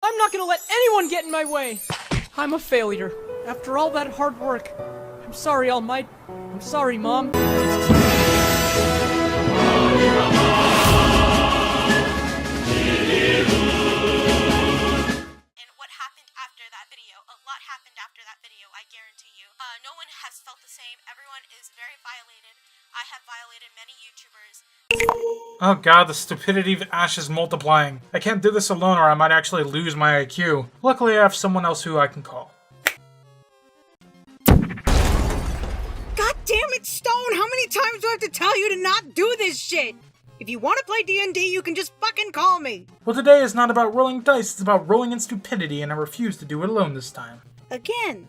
I'm not gonna let anyone get in my way! I'm a failure. After all that hard work. I'm sorry, All Might. I'm sorry, Mom. A lot happened after that video, I guarantee you. No one has felt the same. Everyone is very violated. I have violated many YouTubers. Oh god, the stupidity of Ash is multiplying. I can't do this alone or I might actually lose my IQ. Luckily I have someone else who I can call. God damn it, Stone! How many times do I have to tell you to not do this shit? If you want to play D&D, you can just fucking call me! Well, today is not about rolling dice, it's about rolling in stupidity, and I refuse to do it alone this time. Again,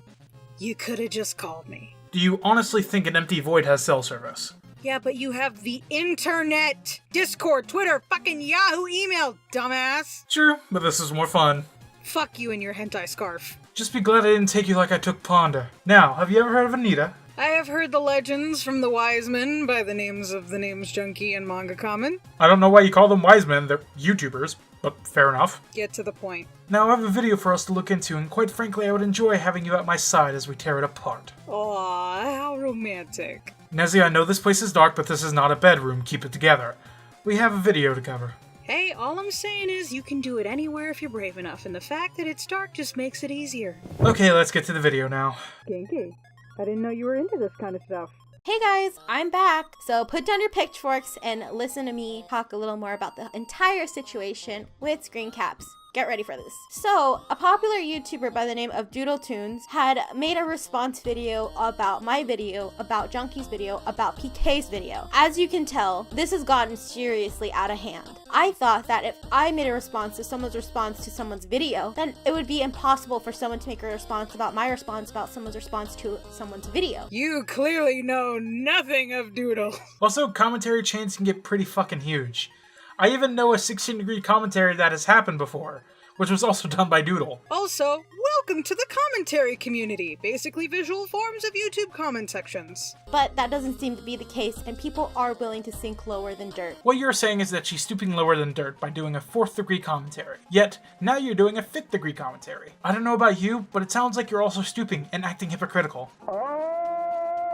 you could've just called me. Do you honestly think an empty void has cell service? Yeah, but you have the internet! Discord, Twitter, fucking Yahoo email, dumbass! True, but this is more fun. Fuck you and your hentai scarf. Just be glad I didn't take you like I took Ponder. Now, have you ever heard of Anita? I have heard the legends from the wise men by the names of the Names Junkie and Manga Common. I don't know why you call them wise men, they're YouTubers, but fair enough. Get to the point. Now I have a video for us to look into, and quite frankly I would enjoy having you at my side as we tear it apart. Aw, how romantic. Nezzy, I know this place is dark, but this is not a bedroom, keep it together. We have a video to cover. Hey, all I'm saying is you can do it anywhere if you're brave enough, and the fact that it's dark just makes it easier. Okay, let's get to the video now. Kinky. I didn't know you were into this kind of stuff. Hey guys, I'm back. So put down your pitchforks and listen to me talk a little more about the entire situation with screen caps. Get ready for this. So, a popular YouTuber by the name of DoodleToons had made a response video about my video, about Junkie's video, about PK's video. As you can tell, this has gotten seriously out of hand. I thought that if I made a response to someone's video, then it would be impossible for someone to make a response about my response about someone's response to someone's video. You clearly know nothing of Doodle. Also, commentary chains can get pretty fucking huge. I even know a 16-degree commentary that has happened before, which was also done by Doodle. Also, welcome to the commentary community, basically visual forms of YouTube comment sections. But that doesn't seem to be the case, and people are willing to sink lower than dirt. What you're saying is that she's stooping lower than dirt by doing a 4th-degree commentary. Yet, now you're doing a 5th-degree commentary. I don't know about you, but it sounds like you're also stooping and acting hypocritical.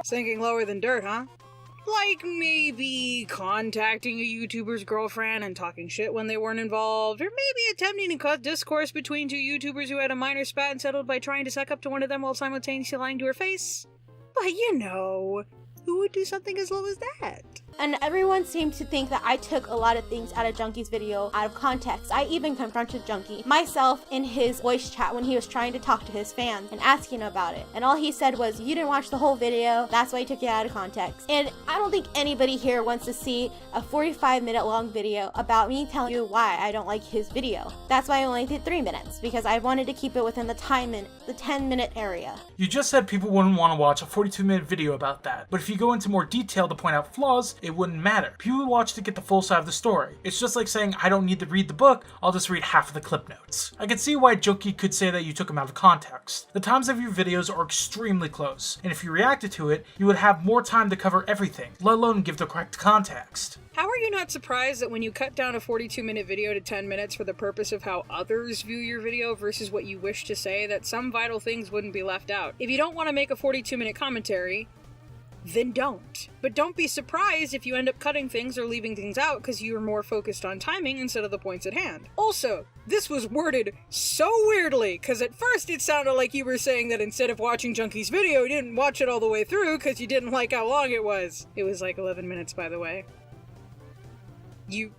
Sinking lower than dirt, huh? Like maybe contacting a YouTuber's girlfriend and talking shit when they weren't involved, or maybe attempting to cut discourse between two YouTubers who had a minor spat and settled by trying to suck up to one of them while simultaneously lying to her face. But you know, who would do something as low as that? And everyone seemed to think that I took a lot of things out of Junkie's video out of context. I even confronted Junkie myself in his voice chat when he was trying to talk to his fans and asking about it. And all he said was, you didn't watch the whole video, that's why I took it out of context. And I don't think anybody here wants to see a 45-minute long video about me telling you why I don't like his video. That's why I only did 3 minutes, because I wanted to keep it within the 10-minute area. You just said people wouldn't want to watch a 42-minute video about that, but if you go into more detail to point out flaws, it wouldn't matter. People would watch to get the full side of the story. It's just like saying, I don't need to read the book, I'll just read half of the clip notes. I can see why Junkie could say that you took him out of context. The times of your videos are extremely close, and if you reacted to it, you would have more time to cover everything, let alone give the correct context. How are you not surprised that when you cut down a 42-minute video to 10 minutes for the purpose of how others view your video versus what you wish to say, that some vital things wouldn't be left out? If you don't want to make a 42-minute commentary, then don't. But don't be surprised if you end up cutting things or leaving things out because you are more focused on timing instead of the points at hand. Also, this was worded so weirdly, because at first it sounded like you were saying that instead of watching Junkie's video, you didn't watch it all the way through because you didn't like how long it was. It was like 11 minutes, by the way. You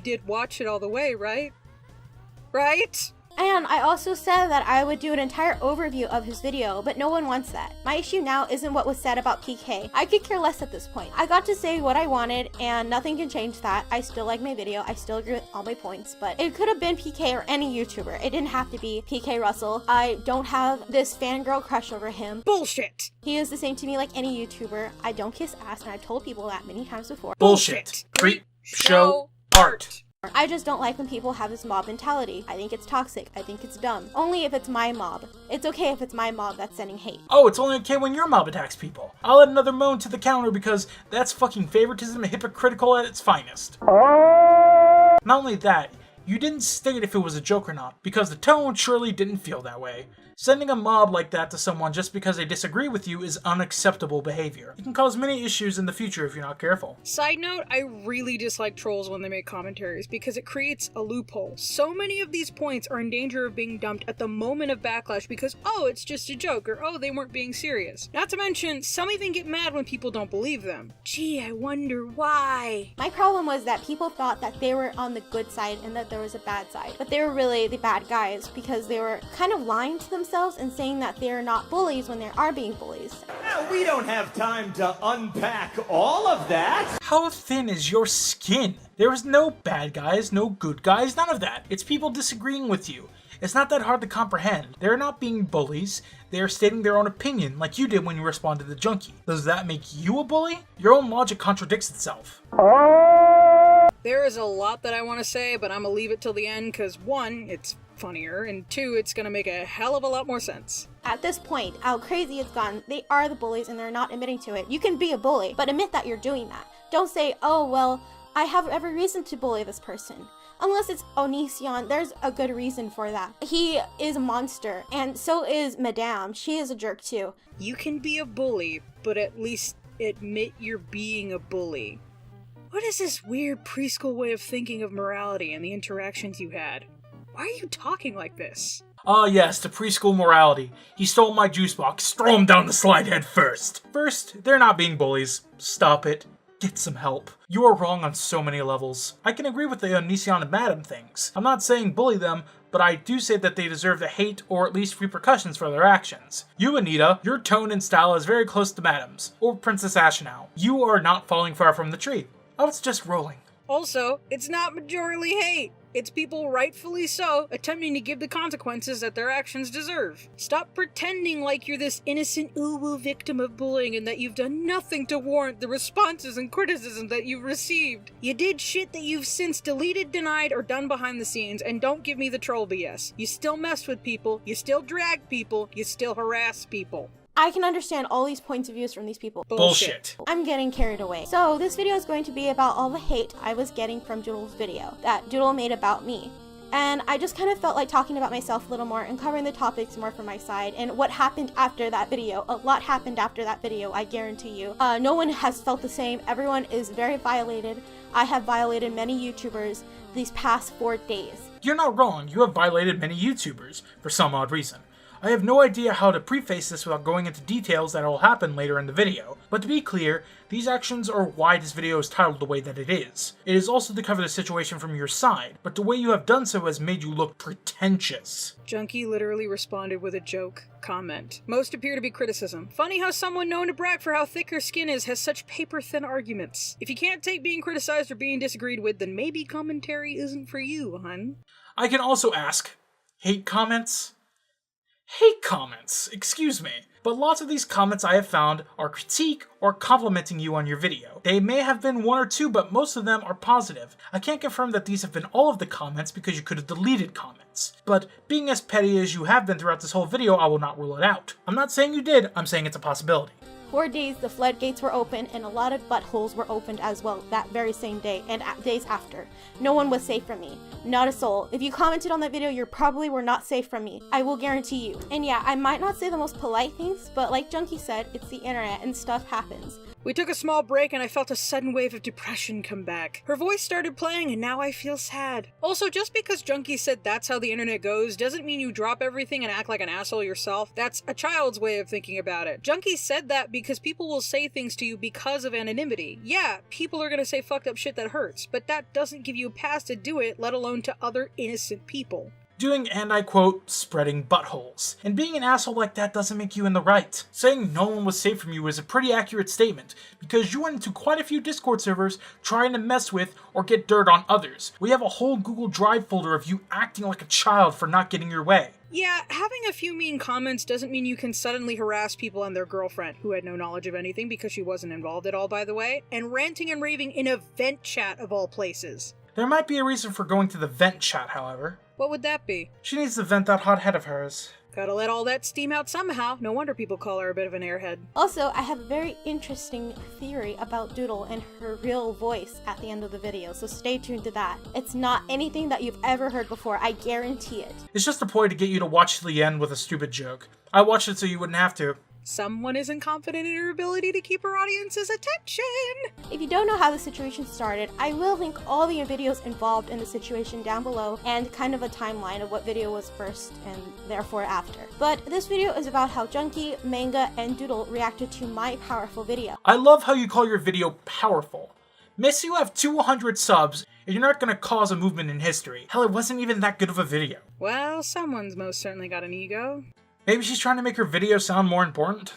did watch it all the way, right? Right? And I also said that I would do an entire overview of his video, but no one wants that. My issue now isn't what was said about PK. I could care less at this point. I got to say what I wanted, and nothing can change that. I still like my video, I still agree with all my points, but it could have been PK or any YouTuber. It didn't have to be PK Russell. I don't have this fangirl crush over him. Bullshit! He is the same to me like any YouTuber. I don't kiss ass, and I've told people that many times before. Bullshit! Creep show art! I just don't like when people have this mob mentality. I think it's toxic. I think it's dumb. Only if it's my mob. It's okay if it's my mob that's sending hate. Oh, it's only okay when your mob attacks people. I'll add another moan to the counter because that's fucking favoritism and hypocritical at its finest. Not only that, You didn't state if it was a joke or not, because the tone surely didn't feel that way. Sending a mob like that to someone just because they disagree with you is unacceptable behavior. It can cause many issues in the future if you're not careful. Side note, I really dislike trolls when they make commentaries because it creates a loophole. So many of these points are in danger of being dumped at the moment of backlash because, oh, it's just a joke, or oh, they weren't being serious. Not to mention, some even get mad when people don't believe them. Gee, I wonder why. My problem was that people thought that they were on the good side and that there was a bad side, but they were really the bad guys because they were kind of lying to themselves and saying that they're not bullies when they are being bullies. Now, we don't have time to unpack all of that. How thin is your skin? There is no bad guys, no good guys, none of that. It's people disagreeing with you. It's not that hard to comprehend. They're not being bullies. They are stating their own opinion, like you did when you responded to the junkie. Does that make you a bully? Your own logic contradicts itself. There is a lot that I want to say, but I'm gonna leave it till the end because 1, it's funnier, and 2, it's gonna make a hell of a lot more sense. At this point, how crazy it's gone, they are the bullies and they're not admitting to it. You can be a bully, but admit that you're doing that. Don't say, oh, well, I have every reason to bully this person. Unless it's Onision, there's a good reason for that. He is a monster, and so is Madame. She is a jerk too. You can be a bully, but at least admit you're being a bully. What is this weird preschool way of thinking of morality and the interactions you had? Why are you talking like this? Ah yes, the preschool morality. He stole my juice box, throw him down the slide head first. First, they're not being bullies. Stop it. Get some help. You are wrong on so many levels. I can agree with the Onision and Madam things. I'm not saying bully them, but I do say that they deserve the hate or at least repercussions for their actions. You, Anita, your tone and style is very close to Madam's, or Princess Ashenau. You are not falling far from the tree. Oh, it's just rolling. Also, it's not majority hate. It's people, rightfully so, attempting to give the consequences that their actions deserve. Stop pretending like you're this innocent ooh-woo victim of bullying and that you've done nothing to warrant the responses and criticism that you've received. You did shit that you've since deleted, denied, or done behind the scenes, and don't give me the troll BS. You still messed with people, you still dragged people, you still harass people. I can understand all these points of views from these people. Bullshit. I'm getting carried away. So this video is going to be about all the hate I was getting from Doodle's video that Doodle made about me. And I just kind of felt like talking about myself a little more and covering the topics more from my side and what happened after that video. A lot happened after that video, I guarantee you. No one has felt the same. Everyone is very violated. I have violated many YouTubers these past 4 days. You're not wrong. You have violated many YouTubers for some odd reason. I have no idea how to preface this without going into details that will happen later in the video, but to be clear, these actions are why this video is titled the way that it is. It is also to cover the situation from your side, but the way you have done so has made you look pretentious. Junkie literally responded with a joke comment. Most appear to be criticism. Funny how someone known to brag for how thick her skin is has such paper-thin arguments. If you can't take being criticized or being disagreed with, then maybe commentary isn't for you, hun. I can also ask, hate comments? Hate comments, excuse me. But lots of these comments I have found are critique or complimenting you on your video. They may have been 1 or 2, but most of them are positive. I can't confirm that these have been all of the comments because you could have deleted comments. But being as petty as you have been throughout this whole video, I will not rule it out. I'm not saying you did, I'm saying it's a possibility. 4 days, the floodgates were open, and a lot of buttholes were opened as well that very same day and days after. No one was safe from me. Not a soul. If you commented on that video, you probably were not safe from me. I will guarantee you. And yeah, I might not say the most polite things, but like Junkie said, it's the internet and stuff happens. We took a small break and I felt a sudden wave of depression come back. Her voice started playing and now I feel sad. Also, just because Junkie said that's how the internet goes doesn't mean you drop everything and act like an asshole yourself. That's a child's way of thinking about it. Junkie said that because people will say things to you because of anonymity. Yeah, people are gonna say fucked up shit that hurts, but that doesn't give you a pass to do it, let alone to other innocent people. Doing, and I quote, spreading buttholes. And being an asshole like that doesn't make you in the right. Saying no one was safe from you is a pretty accurate statement, because you went into quite a few Discord servers trying to mess with or get dirt on others. We have a whole Google Drive folder of you acting like a child for not getting your way. Yeah, having a few mean comments doesn't mean you can suddenly harass people and their girlfriend, who had no knowledge of anything because she wasn't involved at all, by the way, and ranting and raving in a vent chat of all places. There might be a reason for going to the vent chat, however. What would that be? She needs to vent that hot head of hers. Gotta let all that steam out somehow. No wonder people call her a bit of an airhead. Also, I have a very interesting theory about Doodle and her real voice at the end of the video, so stay tuned to that. It's not anything that you've ever heard before, I guarantee it. It's just a ploy to get you to watch to the end with a stupid joke. I watched it so you wouldn't have to. Someone isn't confident in her ability to keep her audience's attention. If you don't know how the situation started, I will link all the videos involved in the situation down below and kind of a timeline of what video was first and therefore after. But this video is about how Junkie, Manga, and Doodle reacted to my powerful video. I love how you call your video powerful. Miss, you have 200 subs, and you're not gonna cause a movement in history. Hell, it wasn't even that good of a video. Well, someone's most certainly got an ego. Maybe she's trying to make her video sound more important?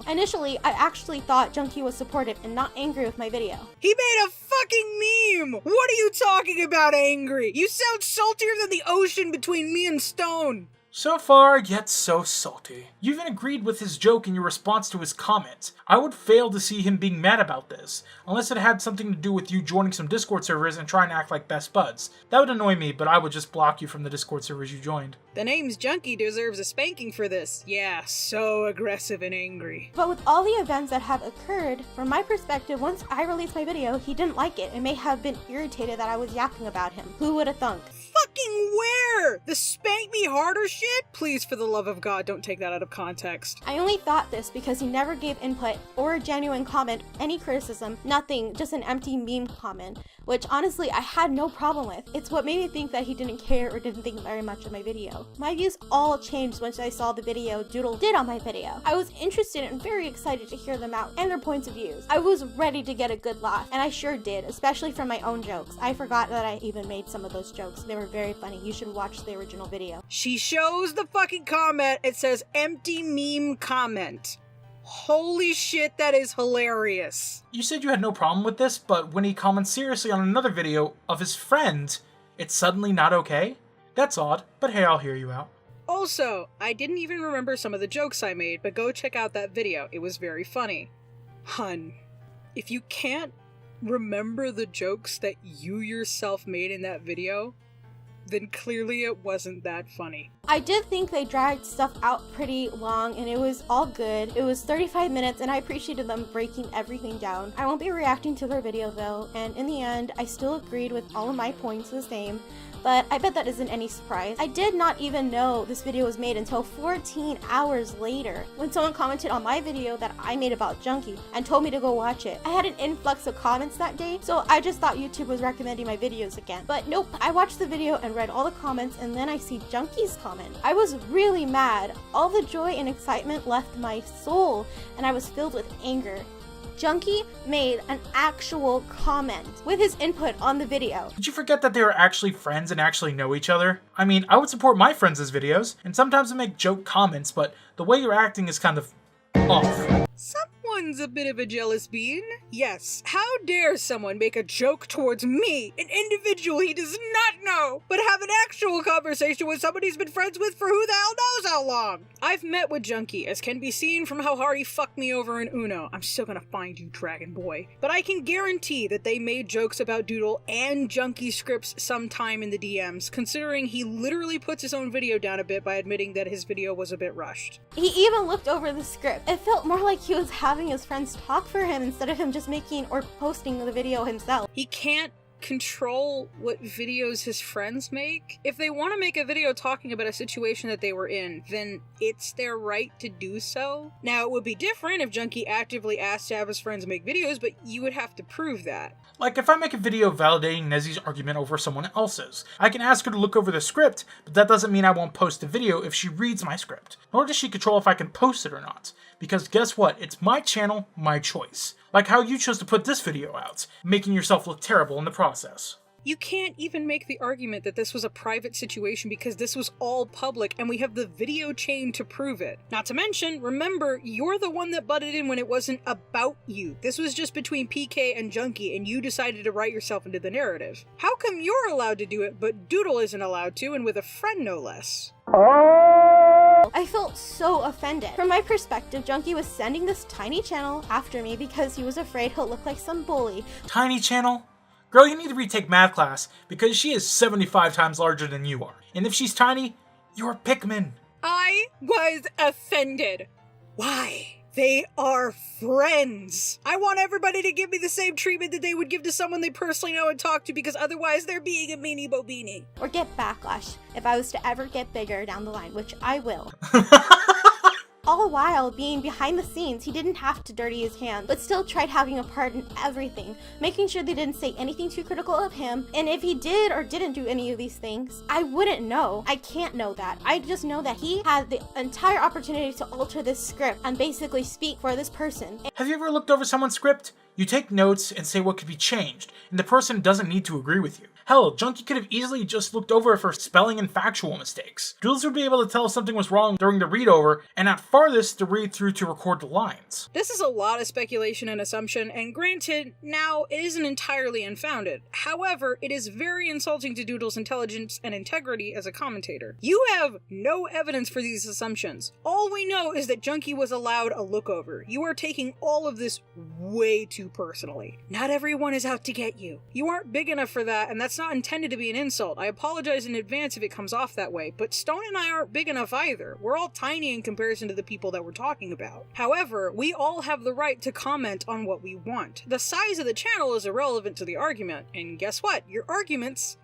Initially, I actually thought Junkie was supportive and not angry with my video. He made a fucking meme! What are you talking about, angry? You sound saltier than the ocean between me and Stone. So far, yet so salty. You even agreed with his joke in your response to his comment. I would fail to see him being mad about this, unless it had something to do with you joining some Discord servers and trying to act like best buds. That would annoy me, but I would just block you from the Discord servers you joined. The name's Junkie deserves a spanking for this. Yeah, so aggressive and angry. But with all the events that have occurred, from my perspective, once I released my video, he didn't like it and may have been irritated that I was yapping about him. Who would have thunk? Fucking where? The spank me harder shit? Please, for the love of God, don't take that out of context. I only thought this because he never gave input or a genuine comment, any criticism, nothing, just an empty meme comment, which honestly I had no problem with. It's what made me think that he didn't care or didn't think very much of my video. My views all changed once I saw the video Doodle did on my video. I was interested and very excited to hear them out and their points of views. I was ready to get a good laugh, and I sure did, especially from my own jokes. I forgot that I even made some of those jokes. They were very funny. You should watch the original video. She shows the fucking comment. It says empty meme comment. Holy shit, that is hilarious. You said you had no problem with this, but when he comments seriously on another video of his friend, it's suddenly not okay? That's odd, but hey, I'll hear you out. Also, I didn't even remember some of the jokes I made, but go check out that video. It was very funny. Hun, if you can't remember the jokes that you yourself made in that video, then clearly it wasn't that funny. I did think they dragged stuff out pretty long and it was all good. It was 35 minutes and I appreciated them breaking everything down. I won't be reacting to their video though, and in the end, I still agreed with all of my points the same. But I bet that isn't any surprise. I did not even know this video was made until 14 hours later, when someone commented on my video that I made about Junkie and told me to go watch it. I had an influx of comments that day, so I just thought YouTube was recommending my videos again. But nope, I watched the video and read all the comments, and then I see Junkie's comment. I was really mad. All the joy and excitement left my soul, and I was filled with anger. Junkie made an actual comment with his input on the video. Did you forget that they are actually friends and actually know each other? I mean, I would support my friends' videos, and sometimes I make joke comments, but the way you're acting is kind of off. Someone's a bit of a jealous bean. Yes, how dare someone make a joke towards me, an individual he does not know, but have an actual conversation with someone he's been friends with for who the hell knows how long. I've met with Junkie, as can be seen from how hard he fucked me over in Uno. I'm still gonna find you, Dragon Boy. But I can guarantee that they made jokes about Doodle and Junkie scripts sometime in the DMs, considering he literally puts his own video down a bit by admitting that his video was a bit rushed. He even looked over the script. It felt more like he was having his friends talk for him instead of him just making or posting the video himself. He can't control what videos his friends make. If they want to make a video talking about a situation that they were in, then it's their right to do so. Now, it would be different if Junkie actively asked to have his friends make videos, but you would have to prove that. Like, if I make a video validating Nezzy's argument over someone else's, I can ask her to look over the script, but that doesn't mean I won't post a video if she reads my script. Nor does she control if I can post it or not. Because guess what? It's my channel, my choice. Like how you chose to put this video out, making yourself look terrible in the process. You can't even make the argument that this was a private situation because this was all public and we have the video chain to prove it. Not to mention, remember, you're the one that butted in when it wasn't about you. This was just between PK and Junkie and you decided to write yourself into the narrative. How come you're allowed to do it but Doodle isn't allowed to, and with a friend no less? I felt so offended. From my perspective, Junkie was sending this tiny channel after me because he was afraid he'll look like some bully. Tiny channel? Girl, you need to retake math class, because she is 75 times larger than you are. And if she's tiny, you're Pikmin. I was offended. Why? They are friends. I want everybody to give me the same treatment that they would give to someone they personally know and talk to, because otherwise they're being a meanie bobini. Or get backlash if I was to ever get bigger down the line, which I will. All while being behind the scenes, he didn't have to dirty his hands, but still tried having a part in everything, making sure they didn't say anything too critical of him. And if he did or didn't do any of these things, I wouldn't know. I can't know that. I just know that he had the entire opportunity to alter this script and basically speak for this person. Have you ever looked over someone's script? You take notes and say what could be changed, and the person doesn't need to agree with you. Hell, Junkie could have easily just looked over for spelling and factual mistakes. Doodles would be able to tell if something was wrong during the read over, and at farthest to read through to record the lines. This is a lot of speculation and assumption, and granted, now it isn't entirely unfounded. However, it is very insulting to Doodles' intelligence and integrity as a commentator. You have no evidence for these assumptions. All we know is that Junkie was allowed a look over. You are taking all of this way too personally. Not everyone is out to get you. You aren't big enough for that, and that's not intended to be an insult. I apologize in advance if it comes off that way, but Stone and I aren't big enough either. We're all tiny in comparison to the people that we're talking about. However, we all have the right to comment on what we want. The size of the channel is irrelevant to the argument, and guess what? Your arguments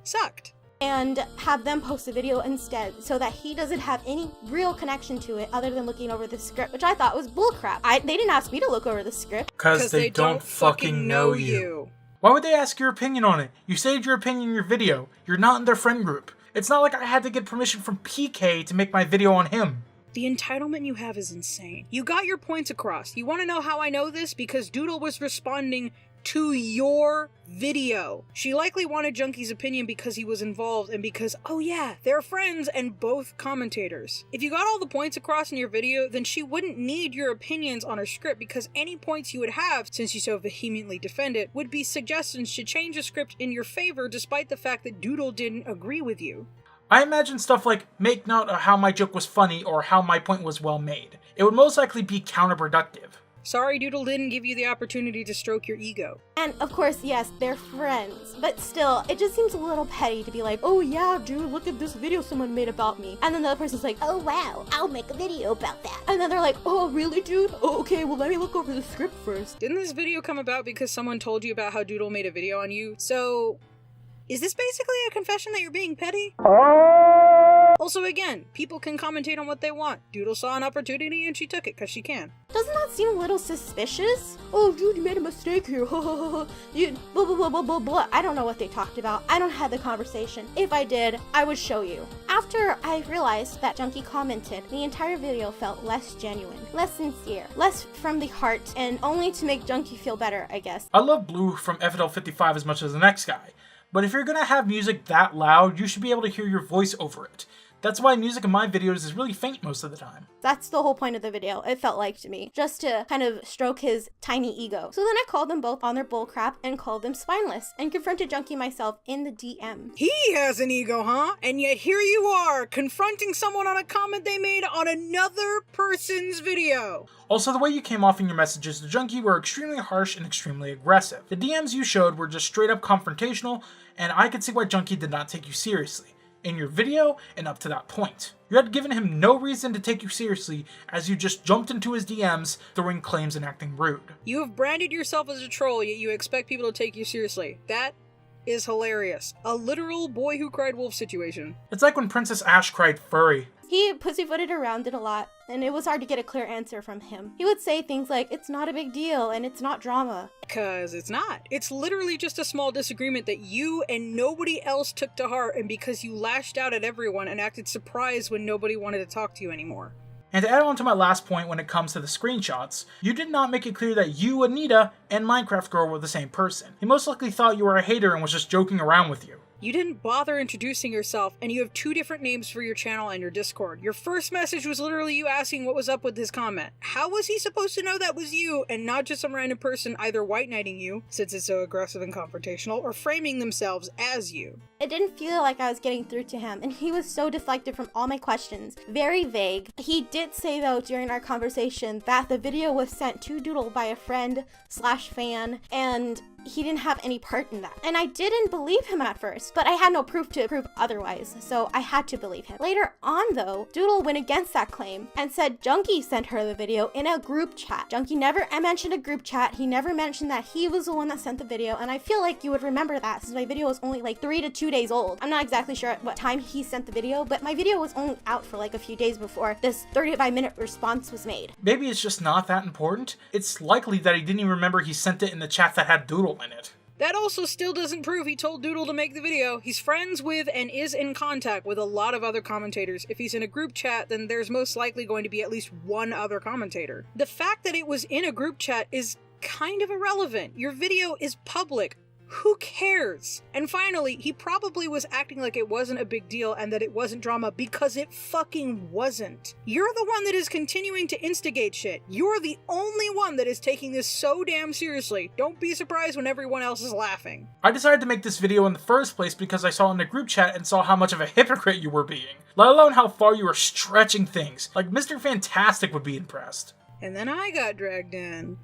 sucked. And have them post a video instead so that he doesn't have any real connection to it other than looking over the script, which I thought was bullcrap. They didn't ask me to look over the script. Because they don't fucking know you. Why would they ask your opinion on it? You saved your opinion in your video. You're not in their friend group. It's not like I had to get permission from PK to make my video on him. The entitlement you have is insane. You got your points across. You want to know how I know this? Because Doodle was responding to your video. She likely wanted Junkie's opinion because he was involved and because, oh yeah, they're friends and both commentators. If you got all the points across in your video, then she wouldn't need your opinions on her script, because any points you would have, since you so vehemently defend it, would be suggestions to change the script in your favor despite the fact that Doodle didn't agree with you. I imagine stuff like, make note of how my joke was funny or how my point was well made. It would most likely be counterproductive. Sorry Doodle didn't give you the opportunity to stroke your ego. And of course, yes, they're friends, but still, it just seems a little petty to be like, oh yeah, dude, look at this video someone made about me. And then the other person's like, oh wow, I'll make a video about that. And then they're like, oh really, dude? Oh, okay, well let me look over the script first. Didn't this video come about because someone told you about how Doodle made a video on you? So, is this basically a confession that you're being petty? Also, again, people can commentate on what they want. Doodle saw an opportunity and she took it because she can. Doesn't that seem a little suspicious? Oh, dude, you made a mistake here. You blah, blah, blah, blah, blah, blah. I don't know what they talked about. I don't have the conversation. If I did, I would show you. After I realized that Junkie commented, the entire video felt less genuine, less sincere, less from the heart, and only to make Junkie feel better, I guess. I love Blue from FL55 as much as the next guy, but if you're gonna have music that loud, you should be able to hear your voice over it. That's why music in my videos is really faint most of the time. That's the whole point of the video, it felt like to me. Just to kind of stroke his tiny ego. So then I called them both on their bullcrap and called them spineless and confronted Junkie myself in the DM. He has an ego, huh? And yet here you are, confronting someone on a comment they made on another person's video. Also, the way you came off in your messages to Junkie were extremely harsh and extremely aggressive. The DMs you showed were just straight up confrontational, and I could see why Junkie did not take you seriously in your video and up to that point. You had given him no reason to take you seriously, as you just jumped into his DMs, throwing claims and acting rude. You have branded yourself as a troll, yet you expect people to take you seriously. That is hilarious. A literal boy who cried wolf situation. It's like when Princess Ash cried furry. He pussyfooted around it a lot, and it was hard to get a clear answer from him. He would say things like, it's not a big deal, and it's not drama. Because it's not. It's literally just a small disagreement that you and nobody else took to heart, and because you lashed out at everyone and acted surprised when nobody wanted to talk to you anymore. And to add on to my last point when it comes to the screenshots, you did not make it clear that you, Anita, and Minecraft Girl were the same person. He most likely thought you were a hater and was just joking around with you. You didn't bother introducing yourself, and you have 2 different names for your channel and your Discord. Your first message was literally you asking what was up with his comment. How was he supposed to know that was you, and not just some random person either white knighting you, since it's so aggressive and confrontational, or framing themselves as you? It didn't feel like I was getting through to him, and he was so deflected from all my questions. Very vague. He did say, though, during our conversation that the video was sent to Doodle by a friend/fan, and he didn't have any part in that. And I didn't believe him at first, but I had no proof to prove otherwise, so I had to believe him. Later on, though, Doodle went against that claim and said Junkie sent her the video in a group chat. Junkie never mentioned a group chat. He never mentioned that he was the one that sent the video, and I feel like you would remember that since my video was only like 3 to 2 days old. I'm not exactly sure at what time he sent the video, but my video was only out for like a few days before this 35-minute response was made. Maybe it's just not that important. It's likely that he didn't even remember he sent it in the chat that had Doodle in it. That also still doesn't prove he told Doodle to make the video. He's friends with and is in contact with a lot of other commentators. If he's in a group chat, then there's most likely going to be at least one other commentator. The fact that it was in a group chat is kind of irrelevant. Your video is public. Who cares? And finally, he probably was acting like it wasn't a big deal and that it wasn't drama because it fucking wasn't. You're the one that is continuing to instigate shit. You're the only one that is taking this so damn seriously. Don't be surprised when everyone else is laughing. I decided to make this video in the first place because I saw in the group chat and saw how much of a hypocrite you were being, let alone how far you were stretching things. Like Mr. Fantastic would be impressed. And then I got dragged in.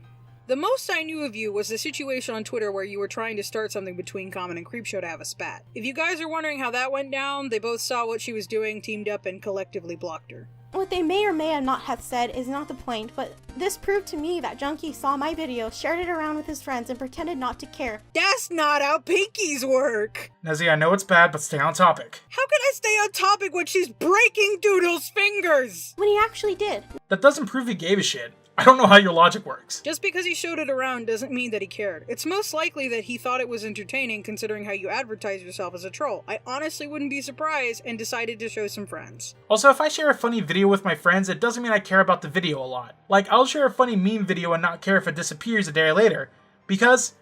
The most I knew of you was the situation on Twitter where you were trying to start something between Common and Creepshow to have a spat. If you guys are wondering how that went down, they both saw what she was doing, teamed up, and collectively blocked her. What they may or may not have said is not the point, but this proved to me that Junkie saw my video, shared it around with his friends, and pretended not to care. That's not how pinkies work! Nezzy, I know it's bad, but stay on topic. How can I stay on topic when she's breaking Doodle's fingers? When he actually did. That doesn't prove he gave a shit. I don't know how your logic works. Just because he showed it around doesn't mean that he cared. It's most likely that he thought it was entertaining considering how you advertise yourself as a troll. I honestly wouldn't be surprised and decided to show some friends. Also, if I share a funny video with my friends, it doesn't mean I care about the video a lot. Like, I'll share a funny meme video and not care if it disappears a day later, because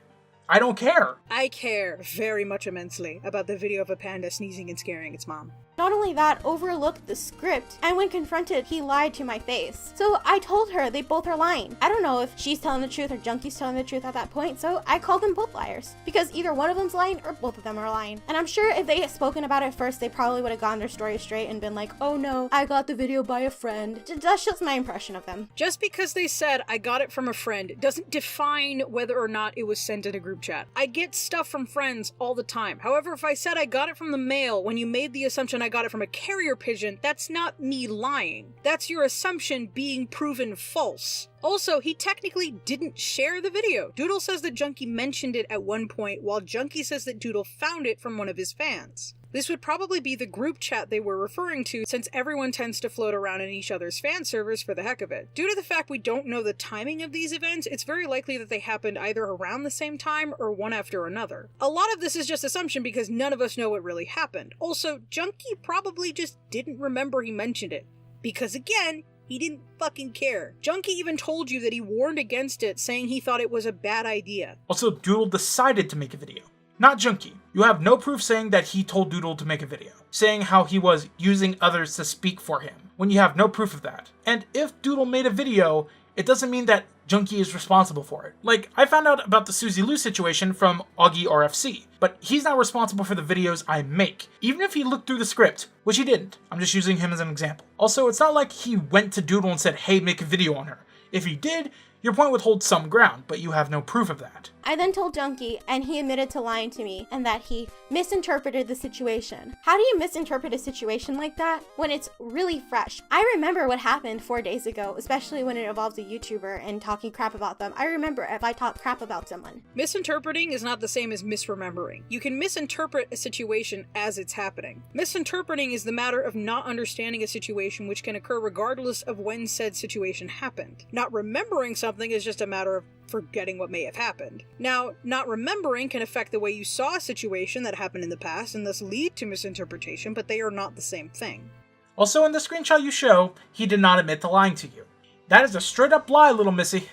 I don't care. I care very much immensely about the video of a panda sneezing and scaring its mom. Not only that, overlooked the script, and when confronted, he lied to my face. So I told her they both are lying. I don't know if she's telling the truth or Junkie's telling the truth at that point, so I called them both liars. Because either one of them's lying or both of them are lying. And I'm sure if they had spoken about it first, they probably would have gotten their story straight and been like, oh no, I got the video by a friend. That's just my impression of them. Just because they said I got it from a friend doesn't define whether or not it was sent in a group chat. I get stuff from friends all the time. However, if I said I got it from the mail when you made the assumption I got it from a carrier pigeon, that's not me lying. That's your assumption being proven false. Also, he technically didn't share the video. Doodle says that Junkie mentioned it at one point, while Junkie says that Doodle found it from one of his fans. This would probably be the group chat they were referring to, since everyone tends to float around in each other's fan servers for the heck of it. Due to the fact we don't know the timing of these events, it's very likely that they happened either around the same time or one after another. A lot of this is just assumption because none of us know what really happened. Also, Junkie probably just didn't remember he mentioned it. Because again, he didn't fucking care. Junkie even told you that he warned against it, saying he thought it was a bad idea. Also, Doodle decided to make a video, not Junkie. You have no proof saying that he told Doodle to make a video, saying how he was using others to speak for him, when you have no proof of that. And if Doodle made a video, it doesn't mean that Junkie is responsible for it. Like, I found out about the Susie Lou situation from Augie RFC, but he's not responsible for the videos I make, even if he looked through the script, which he didn't. I'm just using him as an example. Also, it's not like he went to Doodle and said, hey, make a video on her. If he did, your point would hold some ground, but you have no proof of that. I then told Junkie, and he admitted to lying to me, and that he misinterpreted the situation. How do you misinterpret a situation like that when it's really fresh? I remember what happened 4 days ago, especially when it involves a YouTuber and talking crap about them. I remember if I talk crap about someone. Misinterpreting is not the same as misremembering. You can misinterpret a situation as it's happening. Misinterpreting is the matter of not understanding a situation, which can occur regardless of when said situation happened. Not remembering something is just a matter of forgetting what may have happened. Now, not remembering can affect the way you saw a situation that happened in the past and thus lead to misinterpretation, but they are not the same thing. Also, in the screenshot you show, he did not admit to lying to you. That is a straight up lie, little missy.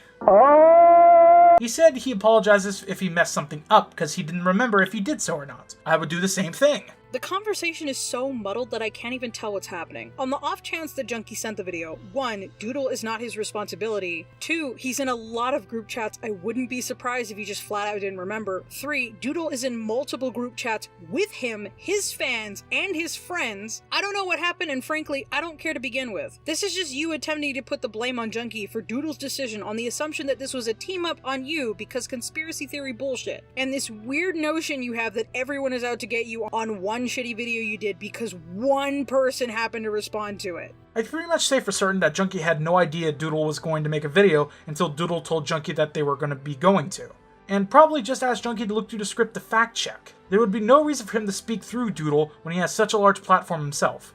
He said he apologizes if he messed something up because he didn't remember if he did so or not. I would do the same thing. The conversation is so muddled that I can't even tell what's happening. On the off chance that Junkie sent the video, 1, Doodle is not his responsibility. 2, he's in a lot of group chats. I wouldn't be surprised if he just flat out didn't remember. 3, Doodle is in multiple group chats with him, his fans, and his friends. I don't know what happened, and frankly, I don't care to begin with. This is just you attempting to put the blame on Junkie for Doodle's decision on the assumption that this was a team up on you because conspiracy theory bullshit. And this weird notion you have that everyone is out to get you on one shitty video you did because one person happened to respond to it. I can pretty much say for certain that Junkie had no idea Doodle was going to make a video until Doodle told Junkie that they were going to. And probably just asked Junkie to look through the script to fact check. There would be no reason for him to speak through Doodle when he has such a large platform himself.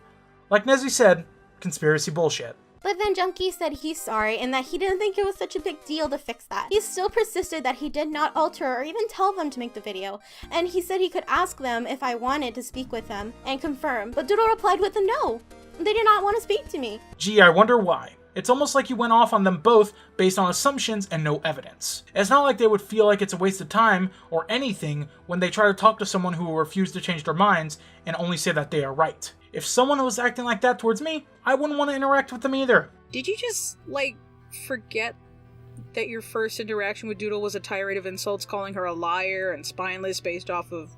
Like Nezzy said, conspiracy bullshit. But then Junkie said he's sorry and that he didn't think it was such a big deal to fix that. He still persisted that he did not alter or even tell them to make the video, and he said he could ask them if I wanted to speak with them and confirm, but Doodle replied with a no. They did not want to speak to me. Gee, I wonder why. It's almost like you went off on them both based on assumptions and no evidence. It's not like they would feel like it's a waste of time or anything when they try to talk to someone who will refuse to change their minds and only say that they are right. If someone was acting like that towards me, I wouldn't want to interact with them either. Did you just, forget that your first interaction with Doodle was a tirade of insults calling her a liar and spineless based off of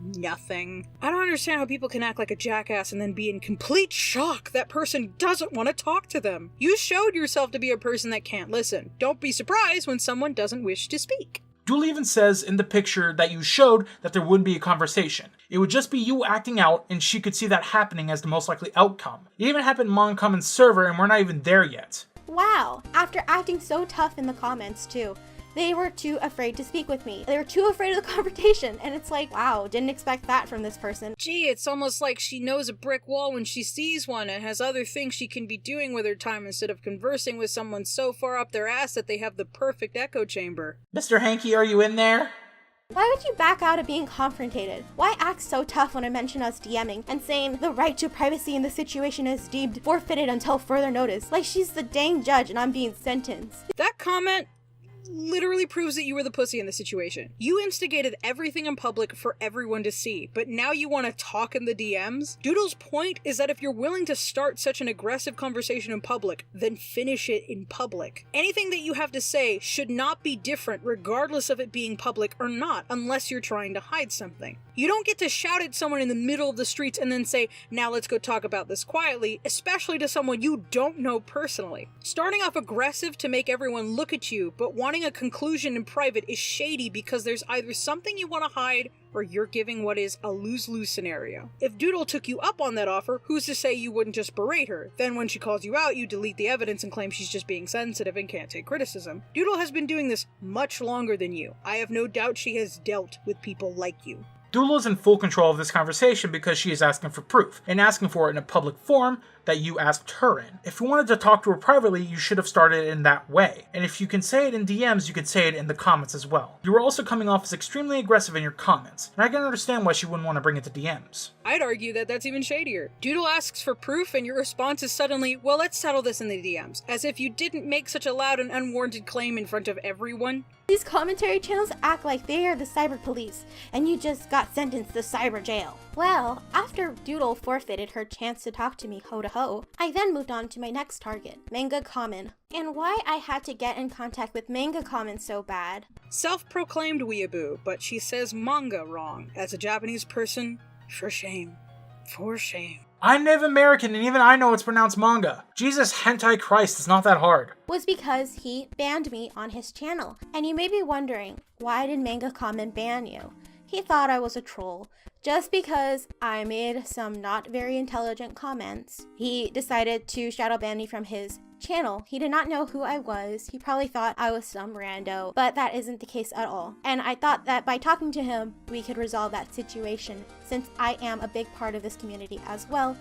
nothing? I don't understand how people can act like a jackass and then be in complete shock that person doesn't want to talk to them. You showed yourself to be a person that can't listen. Don't be surprised when someone doesn't wish to speak. Doodle even says in the picture that you showed that there wouldn't be a conversation. It would just be you acting out, and she could see that happening as the most likely outcome. It even happened in Commons server, and we're not even there yet. Wow, after acting so tough in the comments too. They were too afraid to speak with me. They were too afraid of the confrontation, and it's like, wow, didn't expect that from this person. Gee, it's almost like she knows a brick wall when she sees one and has other things she can be doing with her time instead of conversing with someone so far up their ass that they have the perfect echo chamber. Mr. Hanky, are you in there? Why would you back out of being confrontated? Why act so tough when I mention us DMing and saying the right to privacy in the situation is deemed forfeited until further notice? Like she's the dang judge and I'm being sentenced. That comment literally proves that you were the pussy in the situation. You instigated everything in public for everyone to see, but now you want to talk in the DMs? Doodle's point is that if you're willing to start such an aggressive conversation in public, then finish it in public. Anything that you have to say should not be different regardless of it being public or not, unless you're trying to hide something. You don't get to shout at someone in the middle of the streets and then say, now let's go talk about this quietly, especially to someone you don't know personally. Starting off aggressive to make everyone look at you, but wanting a conclusion in private is shady because there's either something you want to hide or you're giving what is a lose-lose scenario. If Doodle took you up on that offer, who's to say you wouldn't just berate her? Then when she calls you out, you delete the evidence and claim she's just being sensitive and can't take criticism. Doodle has been doing this much longer than you. I have no doubt she has dealt with people like you. Doodle is in full control of this conversation because she is asking for proof, and asking for it in a public forum that you asked her in. If you wanted to talk to her privately, you should have started it in that way. And if you can say it in DMs, you can say it in the comments as well. You were also coming off as extremely aggressive in your comments, and I can understand why she wouldn't want to bring it to DMs. I'd argue that that's even shadier. Doodle asks for proof and your response is suddenly, well, let's settle this in the DMs, as if you didn't make such a loud and unwarranted claim in front of everyone. These commentary channels act like they are the cyber police, and you just got sentenced to cyber jail. Well, after Doodle forfeited her chance to talk to me ho-to-ho, I then moved on to my next target, Manga Common. And why I had to get in contact with Manga Common so bad. Self-proclaimed weeaboo, but she says manga wrong. As a Japanese person, for shame. For shame. I'm Native American and even I know it's pronounced manga. Jesus hentai Christ, it's not that hard. Was because he banned me on his channel. And you may be wondering, why did Manga Common ban you? He thought I was a troll. Just because I made some not very intelligent comments, he decided to shadow ban me from his channel. He did not know who I was. He probably thought I was some rando, but that isn't the case at all. And I thought that by talking to him, we could resolve that situation, since I am a big part of this community as well.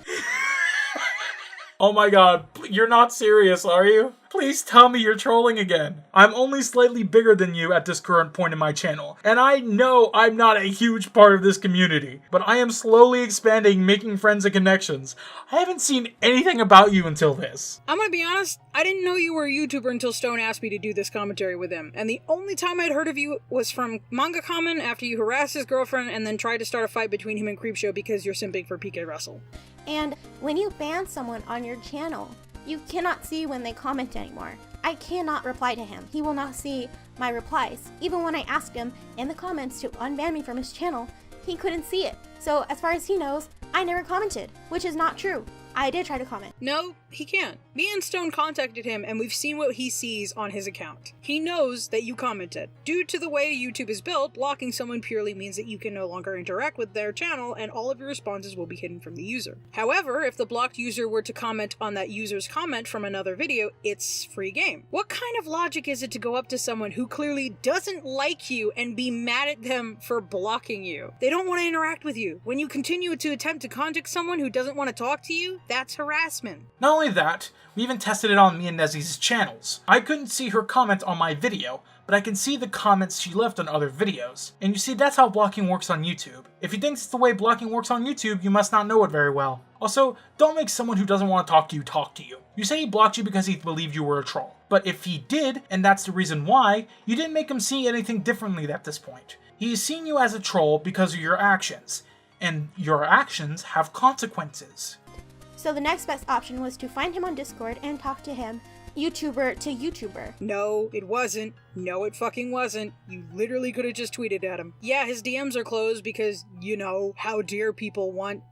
Oh my god, you're not serious, are you? Please tell me you're trolling again. I'm only slightly bigger than you at this current point in my channel, and I know I'm not a huge part of this community, but I am slowly expanding, making friends and connections. I haven't seen anything about you until this. I'm gonna be honest, I didn't know you were a YouTuber until Stone asked me to do this commentary with him, and the only time I'd heard of you was from Manga Comment after you harassed his girlfriend and then tried to start a fight between him and Creepshow because you're simping for PK Russell. And when you ban someone on your channel, you cannot see when they comment anymore. I cannot reply to him. He will not see my replies. Even when I asked him in the comments to unban me from his channel, he couldn't see it. So as far as he knows, I never commented, which is not true. I did try to comment. No, he can't. Me and Stone contacted him and we've seen what he sees on his account. He knows that you commented. Due to the way YouTube is built, blocking someone purely means that you can no longer interact with their channel and all of your responses will be hidden from the user. However, if the blocked user were to comment on that user's comment from another video, it's free game. What kind of logic is it to go up to someone who clearly doesn't like you and be mad at them for blocking you? They don't want to interact with you. When you continue to attempt to contact someone who doesn't want to talk to you, that's harassment. Not only that, we even tested it on me and Nezzy's channels. I couldn't see her comment on my video, but I can see the comments she left on other videos. And you see, that's how blocking works on YouTube. If you think it's the way blocking works on YouTube, you must not know it very well. Also, don't make someone who doesn't want to talk to you. You say he blocked you because he believed you were a troll. But if he did, and that's the reason why, you didn't make him see anything differently at this point. He's seen you as a troll because of your actions. And your actions have consequences. So the next best option was to find him on Discord and talk to him, YouTuber to YouTuber. No, it wasn't. No, it fucking wasn't. You literally could have just tweeted at him. Yeah, his DMs are closed because, you know, how dare people want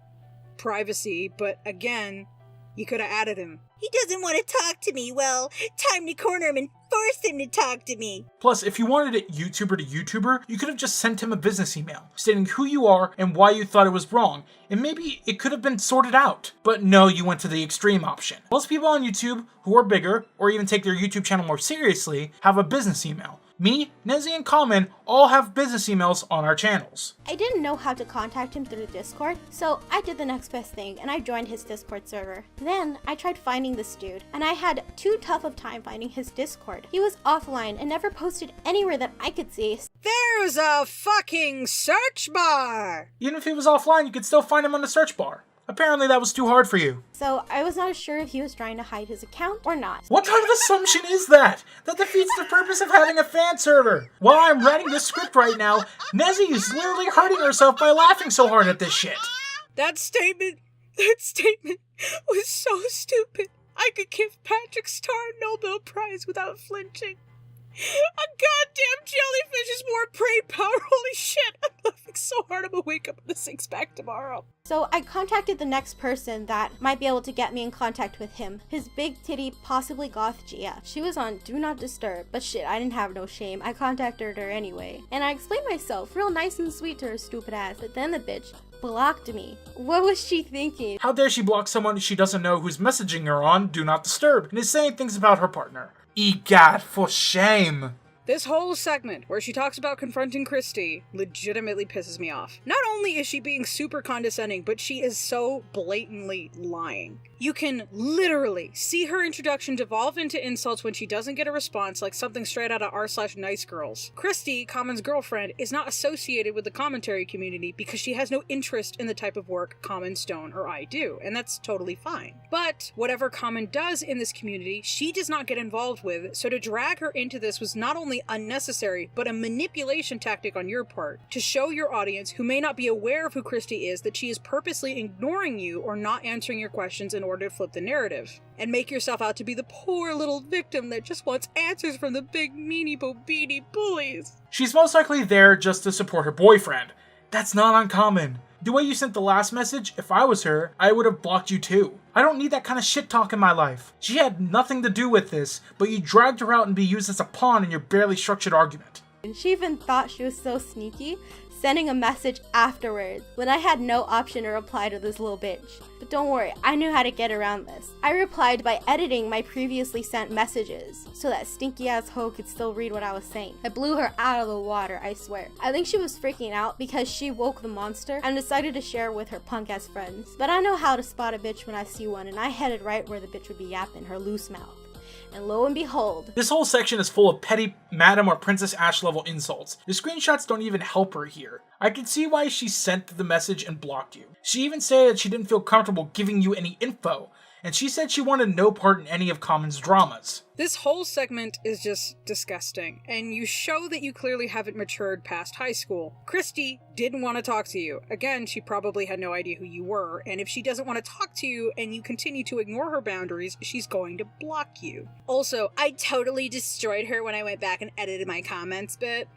privacy, but again, you could have added him. He doesn't want to talk to me. Well, time to corner him and force him to talk to me. Plus, if you wanted it YouTuber to YouTuber, you could have just sent him a business email stating who you are and why you thought it was wrong, and maybe it could have been sorted out. But no, you went to the extreme option. Most people on YouTube who are bigger, or even take their YouTube channel more seriously, have a business email. Me, Nezzy, and Common all have business emails on our channels. I didn't know how to contact him through Discord, so I did the next best thing and I joined his Discord server. Then I tried finding this dude, and I had too tough of time finding his Discord. He was offline and never posted anywhere that I could see. There's a fucking search bar! Even if he was offline, you could still find him on the search bar. Apparently that was too hard for you. So I was not sure if he was trying to hide his account or not. What kind of assumption is that? That defeats the purpose of having a fan server. While I'm writing this script right now, Nezzy is literally hurting herself by laughing so hard at this shit. That statement was so stupid. I could give Patrick Star a Nobel Prize without flinching. A goddamn jellyfish is more brain power. Holy shit, I'm laughing so hard I'm gonna wake up with a six-pack tomorrow. So I contacted the next person that might be able to get me in contact with him. His big titty, possibly goth Gia. She was on Do Not Disturb, but shit, I didn't have no shame. I contacted her anyway. And I explained myself real nice and sweet to her stupid ass, but then the bitch blocked me. What was she thinking? How dare she block someone she doesn't know who's messaging her on Do Not Disturb and is saying things about her partner? Egad, for shame. This whole segment where she talks about confronting Christy legitimately pisses me off. Not only is she being super condescending, but she is so blatantly lying. You can literally see her introduction devolve into insults when she doesn't get a response, like something straight out of r/nice girls. Christy, Common's girlfriend, is not associated with the commentary community because she has no interest in the type of work Common, Stone, or I do, and that's totally fine. But whatever Common does in this community, she does not get involved with, so to drag her into this was not only unnecessary, but a manipulation tactic on your part to show your audience, who may not be aware of who Christy is, that she is purposely ignoring you or not answering your questions in order to flip the narrative, and make yourself out to be the poor little victim that just wants answers from the big meanie bobini bullies. She's most likely there just to support her boyfriend. That's not uncommon. The way you sent the last message, if I was her, I would have blocked you too. I don't need that kind of shit talk in my life. She had nothing to do with this, but you dragged her out and be used as a pawn in your barely structured argument. And she even thought she was so sneaky, sending a message afterwards when I had no option to reply to this little bitch. But don't worry, I knew how to get around this. I replied by editing my previously sent messages so that stinky ass hoe could still read what I was saying. I blew her out of the water, I swear. I think she was freaking out because she woke the monster and decided to share with her punk ass friends. But I know how to spot a bitch when I see one, and I headed right where the bitch would be yapping, her loose mouth. And lo and behold, This whole section is full of petty Madam or Princess Ash level insults. The screenshots don't even help her here. I can see why she sent the message and blocked you. She even said she didn't feel comfortable giving you any info, and she said she wanted no part in any of Common's dramas. This whole segment is just disgusting, and you show that you clearly haven't matured past high school. Christy didn't want to talk to you. Again, she probably had no idea who you were, and if she doesn't want to talk to you and you continue to ignore her boundaries, she's going to block you. Also, I totally destroyed her when I went back and edited my comments, but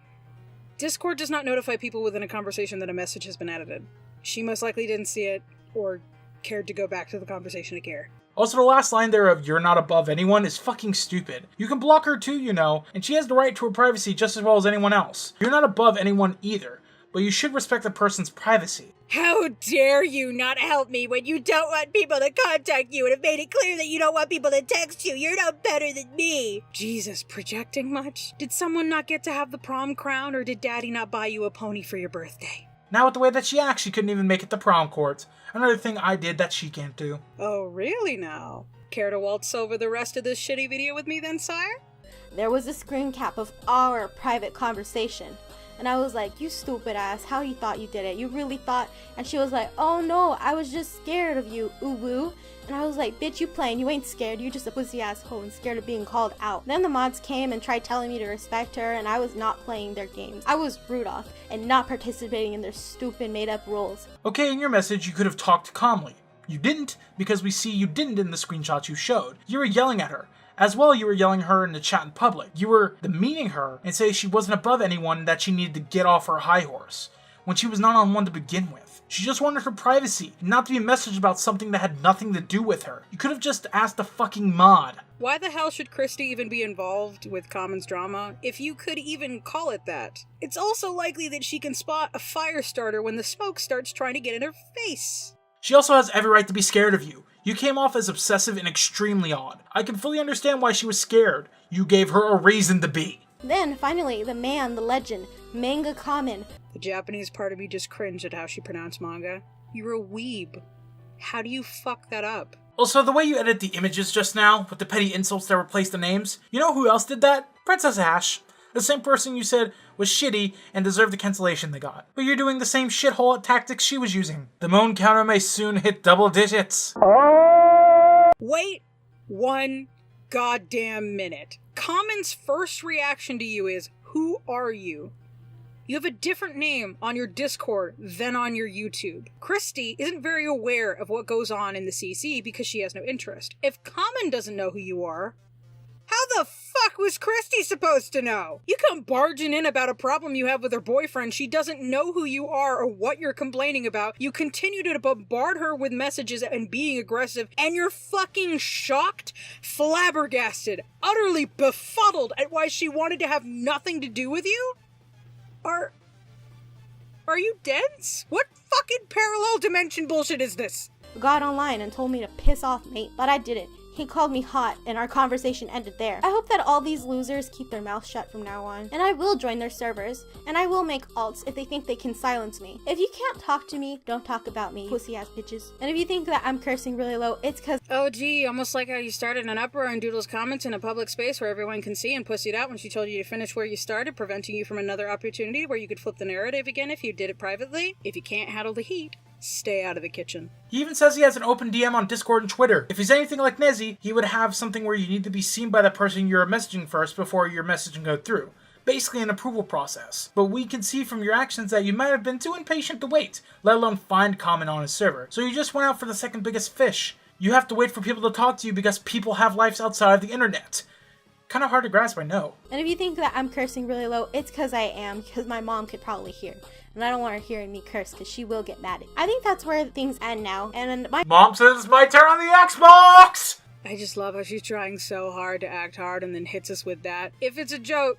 Discord does not notify people within a conversation that a message has been edited. She most likely didn't see it, or cared to go back to the conversation to care. Also, the last line there of "you're not above anyone" is fucking stupid. You can block her too, you know, and she has the right to her privacy just as well as anyone else. You're not above anyone either, but you should respect the person's privacy. How dare you not help me when you don't want people to contact you and have made it clear that you don't want people to text you? You're no better than me. Jesus, projecting much? Did someone not get to have the prom crown, or did Daddy not buy you a pony for your birthday? Now with the way that she acts, she couldn't even make it to prom court. Another thing I did that she can't do. Oh, really now? Care to waltz over the rest of this shitty video with me then, sire? there was a screen cap of our private conversation. And I was like, you stupid ass, how you thought you did it? You really thought? And she was like, oh no, I was just scared of you, uwu. And I was like, bitch, you playing, you ain't scared, you just a pussy asshole and scared of being called out. Then the mods came and tried telling me to respect her, and I was not playing their games. I was Rudolph and not participating in their stupid made up rules. Okay, in your message, you could have talked calmly. You didn't, because we see you didn't in the screenshots you showed. You were yelling at her. As well, you were yelling at her in the chat in public. You were demeaning her and saying she wasn't above anyone, that she needed to get off her high horse, when she was not on one to begin with. She just wanted her privacy, not to be messaged about something that had nothing to do with her. You could have just asked a fucking mod. Why the hell should Christy even be involved with Common's drama, if you could even call it that? It's also likely that she can spot a fire starter when the smoke starts trying to get in her face. She also has every right to be scared of you. You came off as obsessive and extremely odd. I can fully understand why she was scared. You gave her a reason to be. Then, finally, the man, the legend, Manga Common. The Japanese part of me just cringed at how she pronounced manga. You're a weeb. How do you fuck that up? Also, the way you edit the images just now, with the petty insults that replaced the names, you know who else did that? Princess Ash. The same person you said was shitty and deserved the cancellation they got. But you're doing the same shithole tactics she was using. The moan counter may soon hit double digits. Wait 1 goddamn minute. Common's first reaction to you is, who are you? You have a different name on your Discord than on your YouTube. Christy isn't very aware of what goes on in the CC because she has no interest. If Common doesn't know who you are, how the fuck was Christy supposed to know? You come barging in about a problem you have with her boyfriend. She doesn't know who you are or what you're complaining about. You continue to bombard her with messages and being aggressive, and you're fucking shocked, flabbergasted, utterly befuddled at why she wanted to have nothing to do with you? Are you dense? What fucking parallel dimension bullshit is this? Got online and told me to piss off, mate, but I didn't. He called me hot, and our conversation ended there. I hope that all these losers keep their mouths shut from now on. And I will join their servers, and I will make alts if they think they can silence me. If you can't talk to me, don't talk about me, pussy-ass bitches. And if you think that I'm cursing really low, it's cause— Oh gee, almost like how you started an uproar in Doodle's comments in a public space where everyone can see and pussied out when she told you to finish where you started, preventing you from another opportunity where you could flip the narrative again if you did it privately. If you can't handle the heat, stay out of the kitchen. He even says he has an open DM on Discord and Twitter. If he's anything like Nezzy, he would have something where you need to be seen by the person you're messaging first before your message can go through. Basically an approval process. But we can see from your actions that you might have been too impatient to wait, let alone find Common on his server. So you just went out for the second biggest fish. You have to wait for people to talk to you because people have lives outside of the internet. Kind of hard to grasp, I know. And if you think that I'm cursing really low, it's cause I am, because my mom could probably hear. And I don't want her hearing me curse because she will get mad at me. I think that's where things end now. And my Mom says it's my turn on the Xbox! I just love how she's trying so hard to act hard and then hits us with that. If it's a joke,